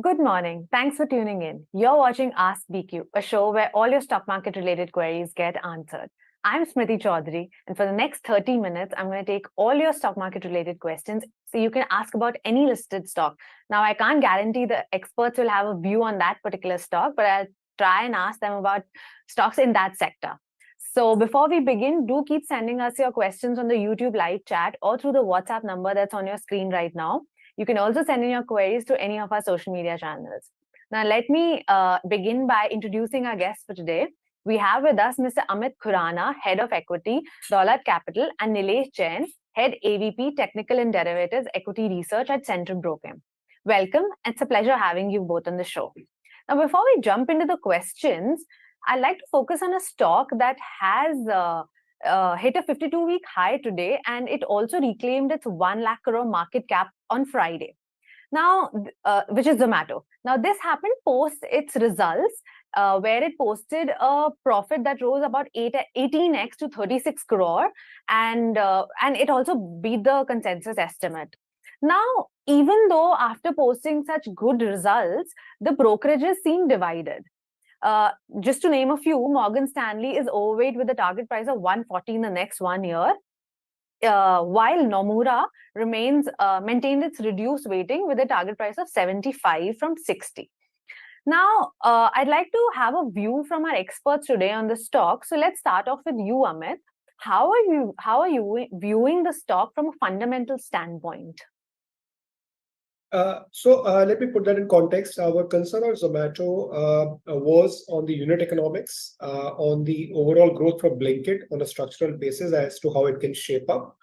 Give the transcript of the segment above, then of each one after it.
Good morning. Thanks for tuning in. You're watching Ask BQ, a show where all your stock market related queries get answered. I'm Smriti Chaudhary, and for the next 30 minutes, I'm going to take all your stock market related questions so you can ask about any listed stock. Now, I can't guarantee the experts will have a view on that particular stock, but I'll try and ask them about stocks in that sector. So, before we begin, do keep sending us your questions on the YouTube live chat or through the WhatsApp number that's on your screen right now. You can also send in your queries to any of our social media channels. Now, let me begin by introducing our guests for today. We have with us Mr. Amit Khuranna, Head of Equity, Dolat Capital, and Nilesh Jain, Head AVP, Technical and Derivatives Equity Research at Centrum Broking. Welcome. It's a pleasure having you both on the show. Now, before we jump into the questions, I'd like to focus on a stock that has hit a 52-week high today, and it also reclaimed its 1 lakh crore market cap on Friday. Now, which is Zomato. Now, this happened post its results, where it posted a profit that rose about 18x to 36 crore, and it also beat the consensus estimate. Now, even though after posting such good results, the brokerages seem divided. Just to name a few, Morgan Stanley is overweight with a target price of 140 in the next 1 year, while Nomura maintained its reduced weighting with a target price of 75 from 60. Now, I'd like to have a view from our experts today on the stock. So let's start off with you, Amit. How are you viewing the stock from a fundamental standpoint? Let me put that in context. Our concern on Zomato was on the unit economics, on the overall growth for Blinkit on a structural basis as to how it can shape up,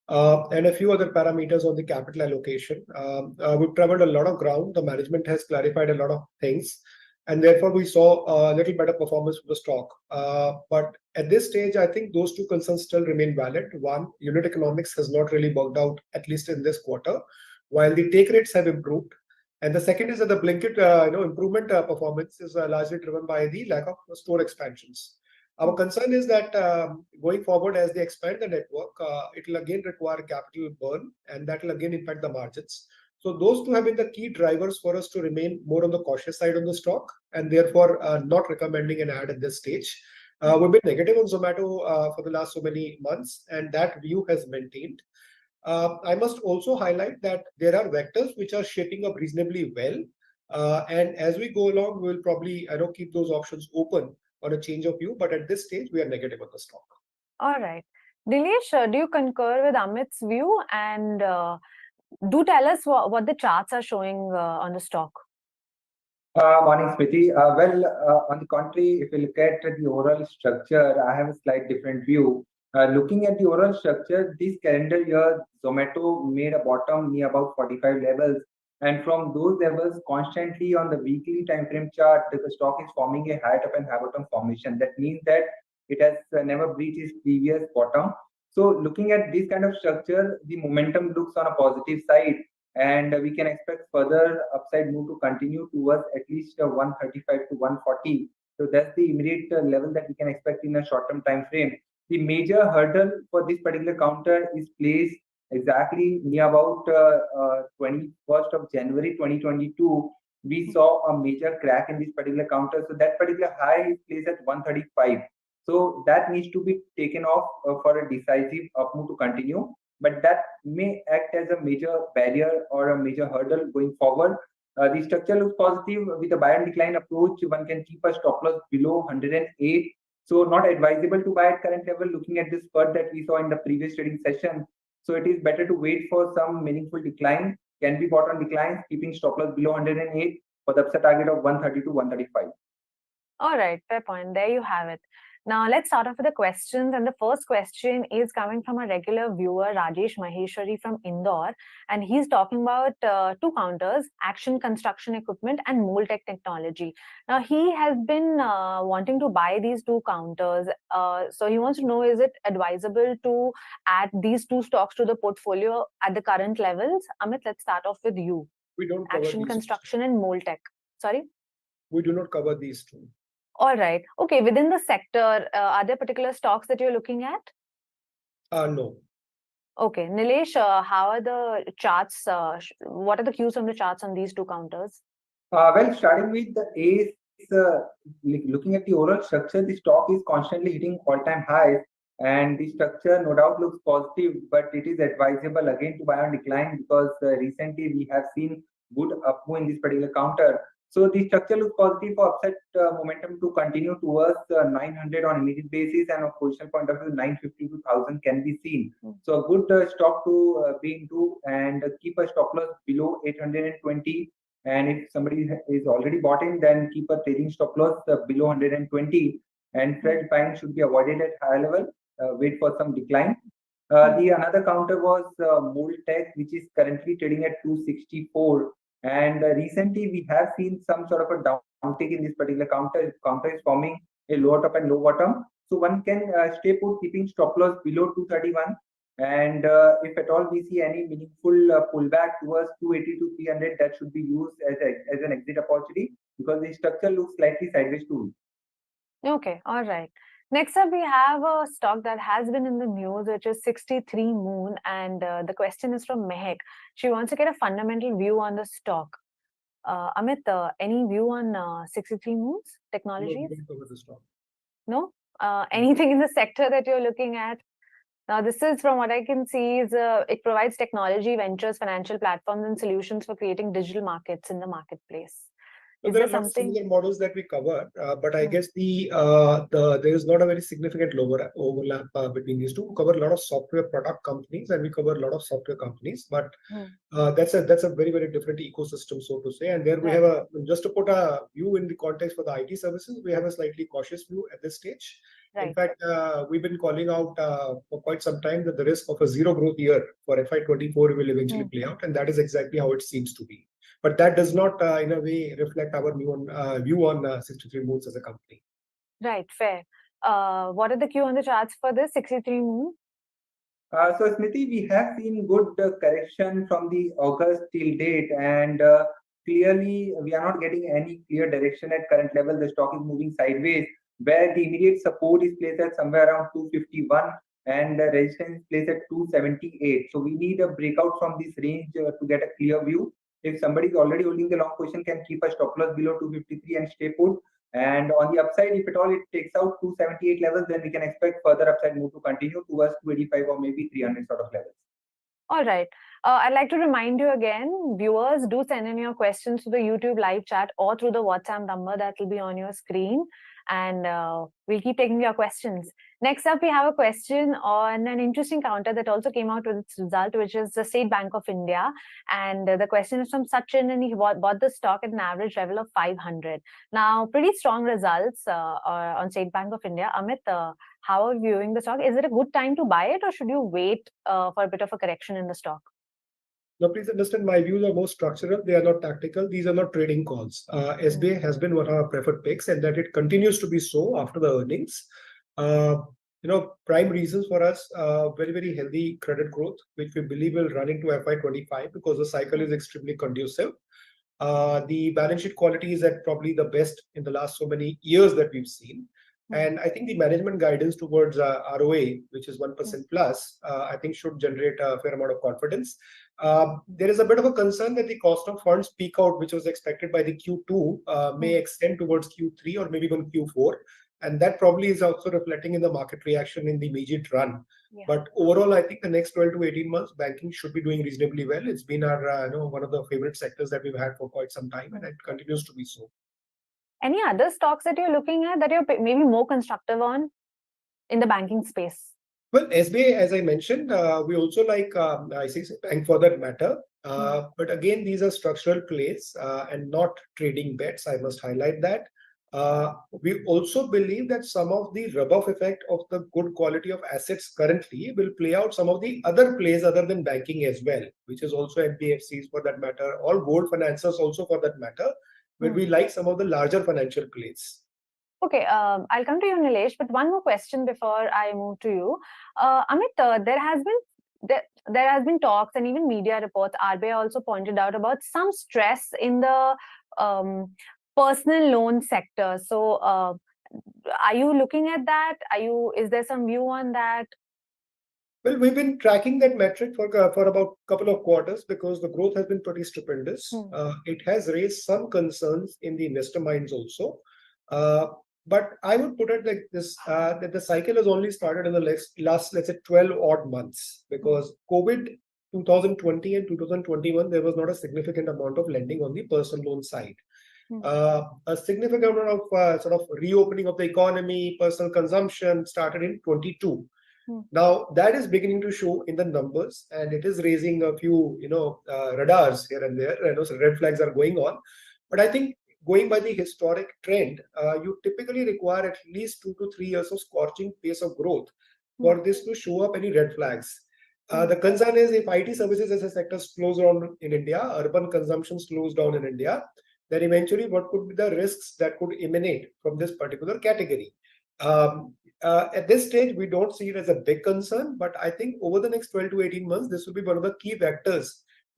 and a few other parameters on the capital allocation. We've traveled a lot of ground. The management has clarified a lot of things, and therefore we saw a little better performance for the stock. But at this stage, I think those two concerns still remain valid. One, unit economics has not really worked out, at least in this quarter, while the take rates have improved. And the second is that the Blinkit improvement performance is largely driven by the lack of store expansions. Our concern is that going forward, as they expand the network, it will again require capital burn, and that will again impact the margins. So those two have been the key drivers for us to remain more on the cautious side on the stock, and therefore not recommending an add at this stage. We've been negative on Zomato for the last so many months, and that view has maintained. I must also highlight that there are vectors which are shaping up reasonably well. And as we go along, we'll probably keep those options open on a change of view. But at this stage, we are negative on the stock. All right. Nilesh, do you concur with Amit's view? And do tell us what the charts are showing on the stock. Morning, Smriti. On the contrary, if you look at the overall structure, I have a slight different view. Looking at the overall structure, this calendar year, Zomato made a bottom near about 45 levels. And from those levels, constantly on the weekly time frame chart, the stock is forming a high top and high bottom formation. That means that it has never breached its previous bottom. So looking at this kind of structure, the momentum looks on a positive side. And we can expect further upside move to continue towards at least 135 to 140. So that's the immediate level that we can expect in a short-term time frame. The major hurdle for this particular counter is placed exactly near about 21st of January 2022. We saw a major crack in this particular counter. So that particular high is placed at 135. So that needs to be taken off for a decisive up move to continue. But that may act as a major barrier or a major hurdle going forward. The structure looks positive. With a buy and decline approach, one can keep a stop loss below 108. So not advisable to buy at current level, looking at this spurt that we saw in the previous trading session. So it is better to wait for some meaningful decline. Can be bought on declines, keeping stop loss below 108 for the upside target of 130 to 135. All right, fair point. There you have it. Now, let's start off with the questions. And the first question is coming from a regular viewer, Rajesh Maheshwari from Indore. And he's talking about two counters, Action Construction Equipment and Moldtech Technology. Now, he has been wanting to buy these two counters. So he wants to know, is it advisable to add these two stocks to the portfolio at the current levels? Amit, let's start off with you. We don't cover Action Construction and Moldtech. Sorry? We do not cover these two. All right. Okay. Within the sector, are there particular stocks that you're looking at? No. Okay. Nilesh, how are the charts? What are the cues from the charts on these two counters? Well, starting with the Ace, looking at the overall structure, the stock is constantly hitting all-time highs, and the structure no doubt looks positive, but it is advisable again to buy on decline because recently we have seen good up move in this particular counter. So the structure looks positive for upside momentum to continue towards 900 on immediate basis, and of position point of view, 950 to 1000 can be seen. So a good stock to be into, and keep a stop loss below 820. And if somebody is already bought in, then keep a trading stop loss below 120. And fresh buying should be avoided at higher level. Wait for some decline. The another counter was Moldtech, which is currently trading at 264. And recently we have seen some sort of a downtick in this particular counter. Counter is forming a lower top and low bottom. So one can stay put, keeping stop loss below 231. And if at all we see any meaningful pullback towards 280 to 300, that should be used as an exit opportunity because the structure looks slightly sideways too. Okay, all right. Next up, we have a stock that has been in the news, which is 63 Moon. And the question is from Mehek. She wants to get a fundamental view on the stock. Amit, any view on 63 Moons Technologies? No? Anything in the sector that you're looking at? Now, this is from what I can see is it provides technology, ventures, financial platforms, and solutions for creating digital markets in the marketplace. So Is there there are not something? similar models that we cover, but I guess there is not a very significant overlap between these two. We cover a lot of software product companies and we cover a lot of software companies, but that's a very, very different ecosystem, so to say. And there we have a, just to put a view in the context for the IT services, we have a slightly cautious view at this stage. In fact, we've been calling out for quite some time that the risk of a zero growth year for FY24 will eventually play out, and that is exactly how it seems to be. But that does not, in a way, reflect our view on 63 Moons as a company. Right, fair. What are the Q on the charts for this 63 Moon? So, Smriti, we have seen good correction from the August till date, and clearly we are not getting any clear direction at current level. The stock is moving sideways, where the immediate support is placed at somewhere around 251 and the resistance is placed at 278. So we need a breakout from this range to get a clear view. If somebody is already holding the long position, can keep a stop loss below 253 and stay put. And on the upside, if at all it takes out 278 levels, then we can expect further upside move to continue towards 285 or maybe 300 sort of levels. All right. I'd like to remind you again, viewers, do send in your questions to the YouTube live chat or through the WhatsApp number that will be on your screen. And we'll keep taking your questions. Next up, we have a question on an interesting counter that also came out with its result, which is the State Bank of India. And the question is from Sachin, and he bought the stock at an average level of 500. Now, pretty strong results on State Bank of India. Amit, how are you viewing the stock? Is it a good time to buy it, or should you wait for a bit of a correction in the stock? Now, please understand, my views are more structural. They are not tactical. These are not trading calls. SBI has been one of our preferred picks, and that it continues to be so after the earnings. Prime reasons for us, very, very healthy credit growth, which we believe will run into FY25 because the cycle is extremely conducive. The balance sheet quality is at probably the best in the last so many years that we've seen. And I think the management guidance towards ROA, which is 1% plus, I think should generate a fair amount of confidence. There is a bit of a concern that the cost of funds peak out, which was expected by the Q2, may extend towards Q3 or maybe even Q4. And that probably is also reflecting in the market reaction in the immediate run. Yeah. But overall, I think the next 12 to 18 months, banking should be doing reasonably well. It's been our, one of the favorite sectors that we've had for quite some time, and it continues to be so. Any other stocks that you're looking at that you're maybe more constructive on in the banking space? Well, SBI, as I mentioned, we also like ICICI Bank for that matter. But again, these are structural plays and not trading bets. I must highlight that. We also believe that some of the rub-off effect of the good quality of assets currently will play out some of the other plays other than banking as well, which is also NBFCs for that matter, all gold financiers also for that matter, where we like some of the larger financial plays. Okay, I'll come to you, Nilesh, but one more question before I move to you. Amit, there has been talks and even media reports, RBI also pointed out about some stress in the personal loan sector. So are you looking at that? Is there some view on that? Well, we've been tracking that metric for about a couple of quarters because the growth has been pretty stupendous. It has raised some concerns in the investor minds also. But I would put it like this, that the cycle has only started in the last, let's say, 12 odd months, because COVID 2020 and 2021, there was not a significant amount of lending on the personal loan side. A significant amount of sort of reopening of the economy, personal consumption started in 22. Now that is beginning to show in the numbers, and it is raising a few, radars here and there. So red flags are going on, but I think going by the historic trend, you typically require at least 2 to 3 years of scorching pace of growth for this to show up any red flags. The concern is if IT services as a sector slows down in India, urban consumption slows down in India, then eventually what could be the risks that could emanate from this particular category? At this stage, we don't see it as a big concern, but I think over the next 12 to 18 months, this will be one of the key vectors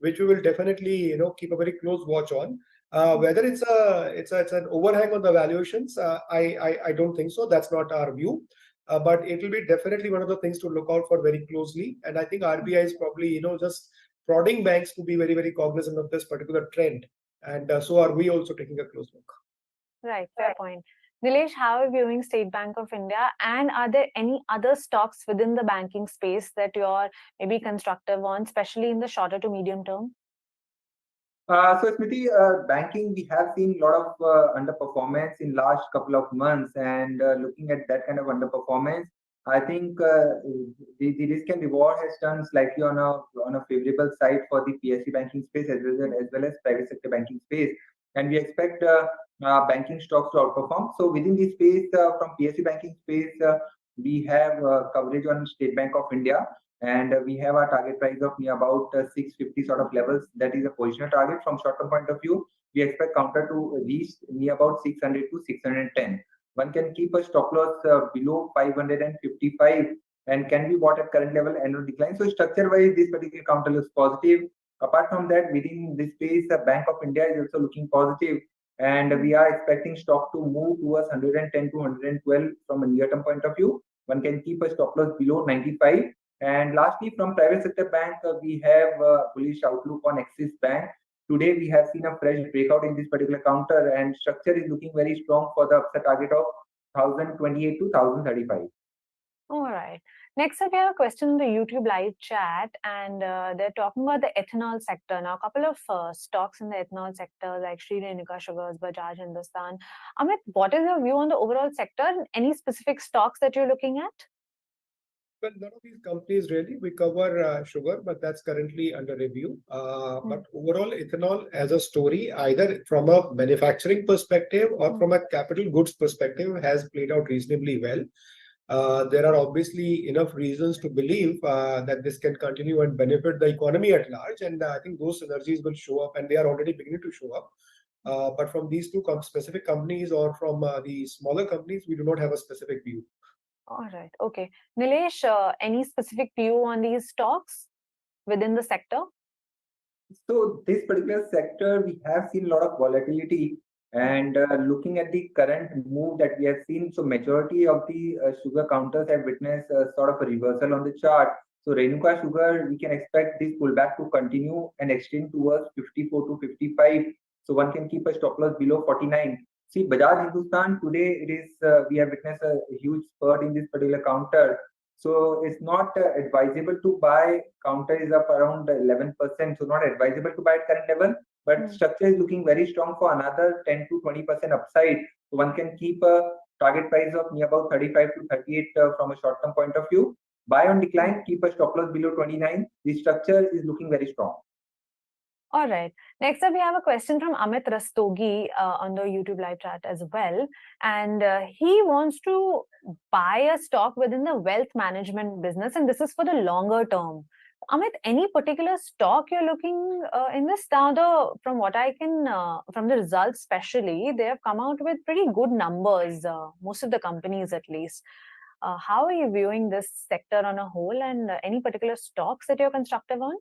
which we will definitely, keep a very close watch on. Whether it's an overhang on the valuations, I don't think so. That's not our view. But it will be definitely one of the things to look out for very closely. And I think RBI is probably, just prodding banks to be very, very cognizant of this particular trend. And so are we also taking a close look. Right, fair point. Nilesh, how are you viewing State Bank of India? And are there any other stocks within the banking space that you're maybe constructive on, especially in the shorter to medium term? So Smriti, banking, we have seen a lot of underperformance in last couple of months, and looking at that kind of underperformance, I think the risk and reward has turned slightly on a favorable side for the PSU banking space as well as private sector banking space, and we expect banking stocks to outperform. So within this space, from PSU banking space, we have coverage on State Bank of India, and we have a target price of near about 650 sort of levels. That is a positional target. From short-term point of view, we expect counter to reach near about 600 to 610. One can keep a stop loss below 555 and can be bought at current level annual decline. So structure-wise, this particular counter looks positive. Apart from that, within this space, the Bank of India is also looking positive, and we are expecting stock to move towards 110 to 112 from a near-term point of view. One can keep a stop loss below 95. And lastly, from private sector bank, we have bullish outlook on Axis Bank. Today, we have seen a fresh breakout in this particular counter, and structure is looking very strong for the upside target of 1028 to 1035. All right. Next up, we have a question in the YouTube live chat, and they're talking about the ethanol sector. Now, a couple of stocks in the ethanol sector, like Sri Renuka Sugars, Bajaj Hindustan. Amit, what is your view on the overall sector? Any specific stocks that you're looking at? Well, none of these companies really. We cover sugar, but that's currently under review. But overall, ethanol as a story, either from a manufacturing perspective or from a capital goods perspective, has played out reasonably well. There are obviously enough reasons to believe that this can continue and benefit the economy at large. And I think those synergies will show up, and they are already beginning to show up. But from these two specific companies or from the smaller companies, we do not have a specific view. All right. Okay. Nilesh, any specific view on these stocks within the sector? So this particular sector, we have seen a lot of volatility, and looking at the current move that we have seen, so majority of the sugar counters have witnessed sort of a reversal on the chart. So Renuka Sugar, we can expect this pullback to continue and extend towards 54 to 55. So one can keep a stop loss below 49. See, Bajaj Hindustan, today it is, we have witnessed a huge spurt in this particular counter. So it's not advisable to buy. Counter is up around 11%. So not advisable to buy at current level, but structure is looking very strong for another 10 to 20% upside. So one can keep a target price of near about 35 to 38 from a short-term point of view. Buy on decline, keep a stop loss below 29. The structure is looking very strong. All right. Next up, we have a question from Amit Rastogi on the YouTube live chat as well. And he wants to buy a stock within the wealth management business, and this is for the longer term. Amit, any particular stock you're looking in this? Now, from what I can, from the results especially, they have come out with pretty good numbers, most of the companies at least. How are you viewing this sector on a whole, and any particular stocks that you're constructive on?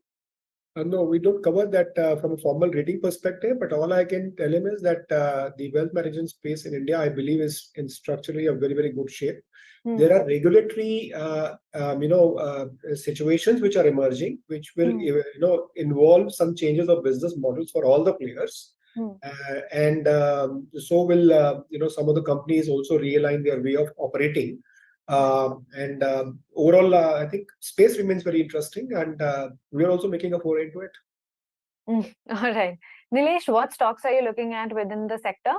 No, we don't cover that from a formal rating perspective, but all I can tell him is that the wealth management space in India, I believe, is in structurally a very, very good shape. There are regulatory, situations which are emerging, which will, involve some changes of business models for all the players. And so will, some of the companies also realign their way of operating. Overall, I think space remains very interesting, and we are also making a foray into it. All right. Nilesh, what stocks are you looking at within the sector?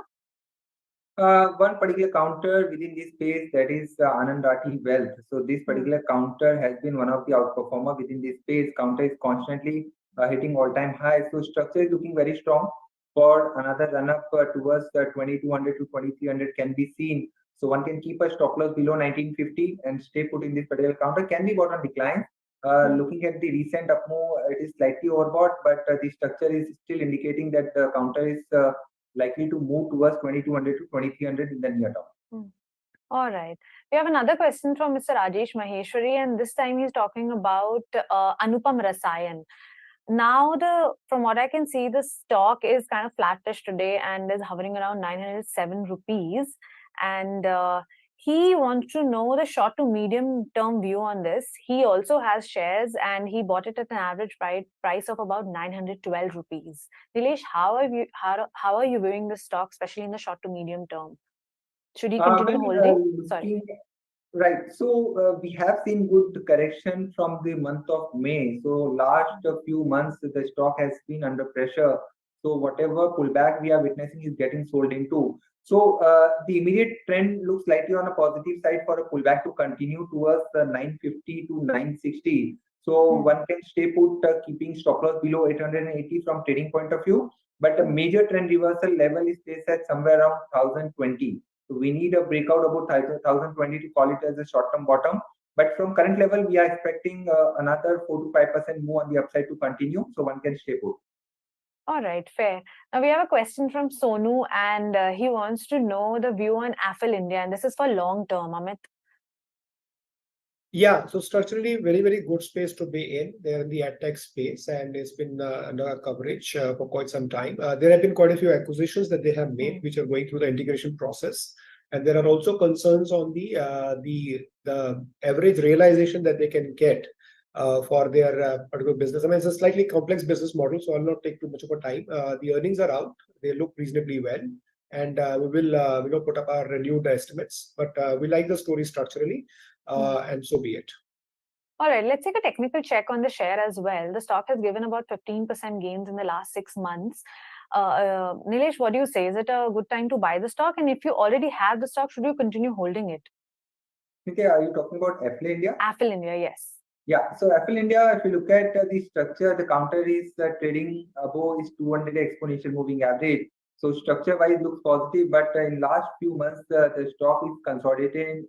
One particular counter within this space, that is Anand Rathi Wealth. So this particular counter has been one of the outperformer within this space. Counter is constantly hitting all-time highs. So structure is looking very strong. For another run-up towards 2200 to 2300 can be seen. So one can keep a stop loss below 1950 and stay put in this particular counter. Can be bought on decline. Looking at the recent up move, it is slightly overbought, but the structure is still indicating that the counter is likely to move towards 2200 to 2300 in the near term. All right. We have another question from Mr. Rajesh Maheshwari, and this time he's talking about Anupam Rasayan. Now, from what I can see, the stock is kind of flattish today and is hovering around 907 rupees. And he wants to know the short to medium term view on this. He also has shares and he bought it at an average price of about 912 rupees. Nilesh, how are you viewing the stock, especially in the short to medium term? Should he continue holding? Sorry. Right. So we have seen good correction from the month of May. So last few months, the stock has been under pressure. So whatever pullback we are witnessing is getting sold into. So the immediate trend looks slightly on a positive side for a pullback to continue towards 950 to 960. So one can stay put, keeping stop loss below 880 from trading point of view. But a major trend reversal level is placed at somewhere around 1020. So we need a breakout about 1020 to call it as a short-term bottom. But from current level, we are expecting another 4 to 5% move on the upside to continue. So one can stay put. All right, fair. Now we have a question from Sonu, and he wants to know the view on Affle India, and this is for long term, Amit. Yeah, so structurally, very, very good space to be in. They're in the adtech space, and it's been under coverage for quite some time. There have been quite a few acquisitions that they have made, which are going through the integration process. And there are also concerns on the average realization that they can get for their particular business. I mean, it's a slightly complex business model, so I'll not take too much of a time. The earnings are out; they look reasonably well, and we will put up our renewed estimates. But we like the story structurally. And so be it. All right, let's take a technical check on the share as well. The stock has given about 15% gains in the last 6 months. Nilesh, what do you say? Is it a good time to buy the stock? And if you already have the stock, should you continue holding it? Okay, are you talking about Affle India? Affle India, yes. Yeah, so Affle India, if you look at the structure, the counter is trading above is 200 exponential moving average. So structure-wise looks positive, but in last few months, the stock is consolidating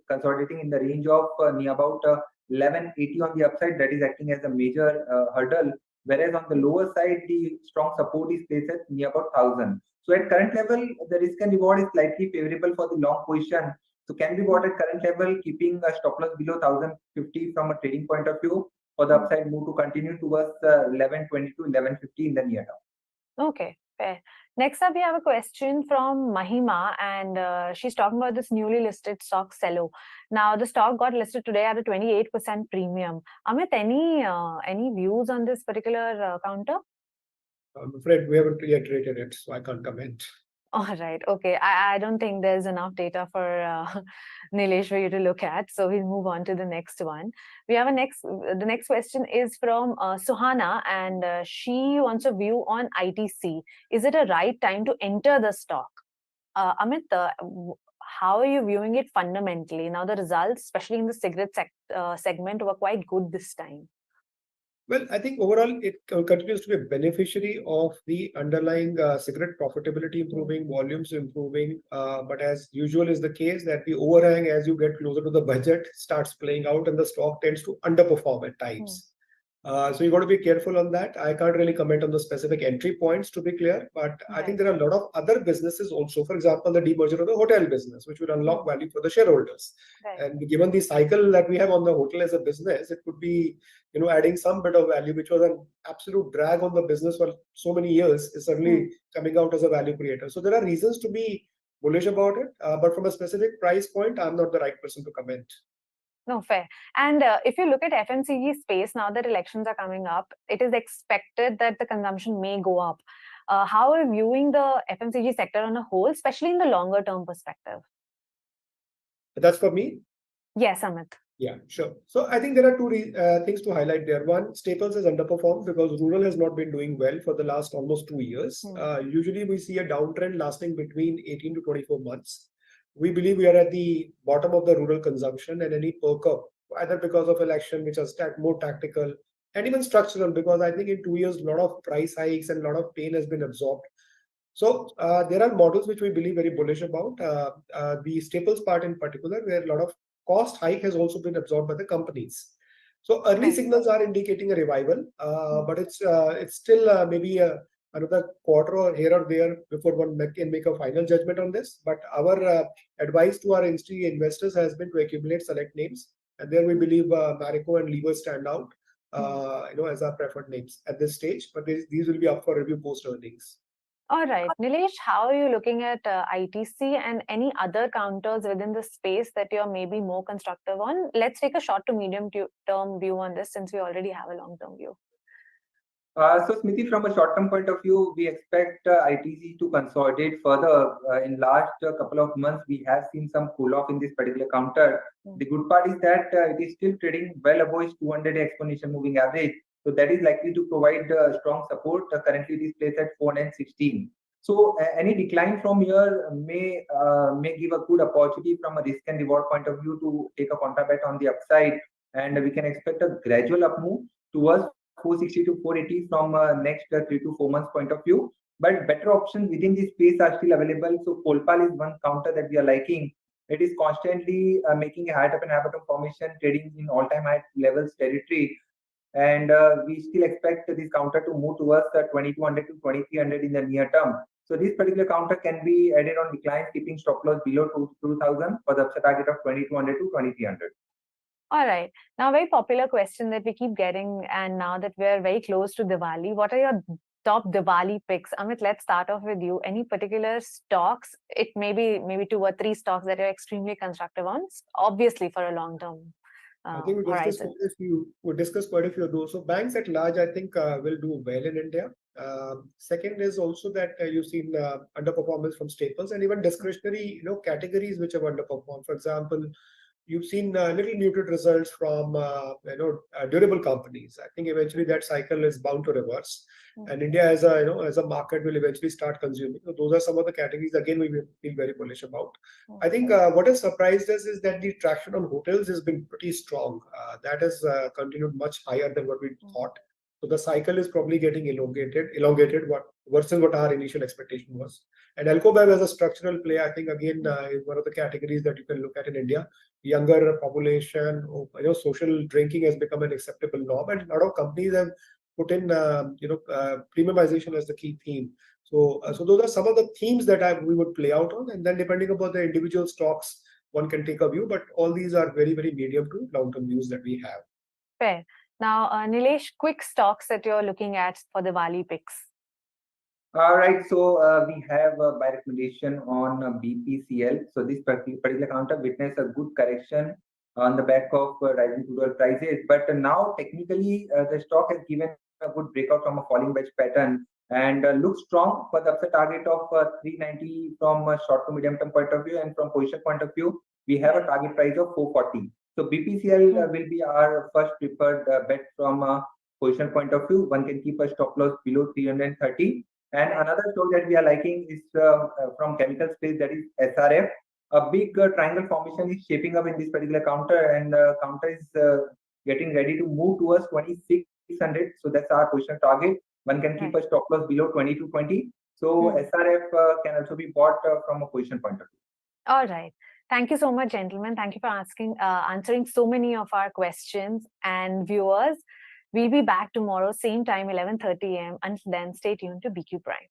in the range of near about 1180 on the upside. That is acting as a major hurdle. Whereas on the lower side, the strong support is placed at near about 1000. So at current level, the risk and reward is slightly favorable for the long position. So can be bought at current level, keeping a stop loss below 1050 from a trading point of view for the upside move to continue towards 1120 to 1150 in the near term. Okay, fair. Next up, we have a question from Mahima, and she's talking about this newly listed stock, Cello. Now, the stock got listed today at a 28% premium. Amit, any views on this particular counter? I'm afraid we haven't yet rated it, so I can't comment. All right. Okay. I don't think there's enough data for Nilesh for you to look at. So we'll move on to the next one. We have the next question is from Suhana, and she wants a view on ITC. Is it a right time to enter the stock? Amit, how are you viewing it fundamentally? Now, the results, especially in the cigarette segment, were quite good this time. Well, I think overall it continues to be a beneficiary of the underlying cigarette profitability improving, volumes improving. But as usual is the case, that the overhang as you get closer to the budget starts playing out, and the stock tends to underperform at times. So you got to be careful on that. I can't really comment on the specific entry points, to be clear, but I think there are a lot of other businesses also. For example, the demerger of the hotel business, which will unlock value for the shareholders. And given the cycle that we have on the hotel as a business, it could be, adding some bit of value, which was an absolute drag on the business for so many years, is certainly coming out as a value creator. So there are reasons to be bullish about it. But from a specific price point, I'm not the right person to comment. No, fair. And if you look at FMCG space, now that elections are coming up, it is expected that the consumption may go up. How are you viewing the FMCG sector on a whole, especially in the longer term perspective? That's for me. Yes, Amit. Yeah, sure. So I think there are two things to highlight there. One, staples has underperformed because rural has not been doing well for the last almost 2 years. Usually we see a downtrend lasting between 18 to 24 months. We believe we are at the bottom of the rural consumption, and any perk up, either because of election, which are more tactical, and even structural, because I think in 2 years, a lot of price hikes and a lot of pain has been absorbed. So there are models which we believe very bullish about. The staples part in particular, where a lot of cost hike has also been absorbed by the companies. So early signals are indicating a revival, but it's still maybe another quarter or here or there before one can make a final judgment on this. But our advice to our industry investors has been to accumulate select names, and there we believe Marico and Lever stand out, as our preferred names at this stage. But these will be up for review post earnings. All right, Nilesh, how are you looking at ITC and any other counters within the space that you're maybe more constructive on? Let's take a short to medium term view on this, since we already have a long term view. So, Smriti, from a short-term point of view, we expect ITC to consolidate further. In last couple of months, we have seen some cool-off in this particular counter. The good part is that it is still trading well above its 200-day exponential moving average. So that is likely to provide strong support. Currently, it is placed at 416. So any decline from here may give a good opportunity from a risk and reward point of view to take a counter bet on the upside, and we can expect a gradual up move towards 460 to 480 from next 3 to 4 months point of view. But better options within this space are still available. So Polpal is one counter that we are liking. It is constantly making a high up and high bottom formation, trading in all-time high levels territory. And we still expect this counter to move towards 2200 to 2300 in the near term. So this particular counter can be added on decline, keeping stop loss below 2000 for the upside target of 2200 to 2300. All right. Now, a very popular question that we keep getting, and now that we're very close to Diwali, what are your top Diwali picks? Amit, let's start off with you. Any particular stocks? It may be maybe 2 or 3 stocks that you're extremely constructive on, obviously for a long term. I think we discussed quite a few of those. So banks at large, I think, will do well in India. Second is also that you've seen underperformance from staples and even discretionary, categories which have underperformed. For example, you've seen little muted results from durable companies. I think eventually that cycle is bound to reverse, and India as a market will eventually start consuming. So those are some of the categories again we feel very bullish about. I think what has surprised us is that the traction on hotels has been pretty strong. That has continued much higher than what we thought. So the cycle is probably getting elongated versus what our initial expectation was. And Alcobev as a structural play, I think again is one of the categories that you can look at in India. Younger population, social drinking has become an acceptable norm, and a lot of companies have put in premiumization as the key theme. So those are some of the themes that we would play out on, and then depending upon the individual stocks, one can take a view. But all these are very, very medium to long-term views that we have. Fair. Now, Nilesh, quick stocks that you're looking at for the Diwali picks. All right, so we have by recommendation on BPCL. So this particular counter witnessed a good correction on the back of rising crude oil prices. But now technically the stock has given a good breakout from a falling wedge pattern and looks strong for the upside target of 390 from a short to medium term point of view, and from position point of view, we have a target price of 440. So BPCL will be our first preferred bet from a position point of view. One can keep a stop loss below 330. And another stock that we are liking is from chemical space, that is SRF. A big triangle formation is shaping up in this particular counter, and the counter is getting ready to move towards 2600. So that's our position target. One can keep a stop loss below 2220. So SRF can also be bought from a position point of view. All right. Thank you so much, gentlemen. Thank you for answering so many of our questions. And viewers, we'll be back tomorrow, same time, 11:30 a.m. Until then, stay tuned to BQ Prime.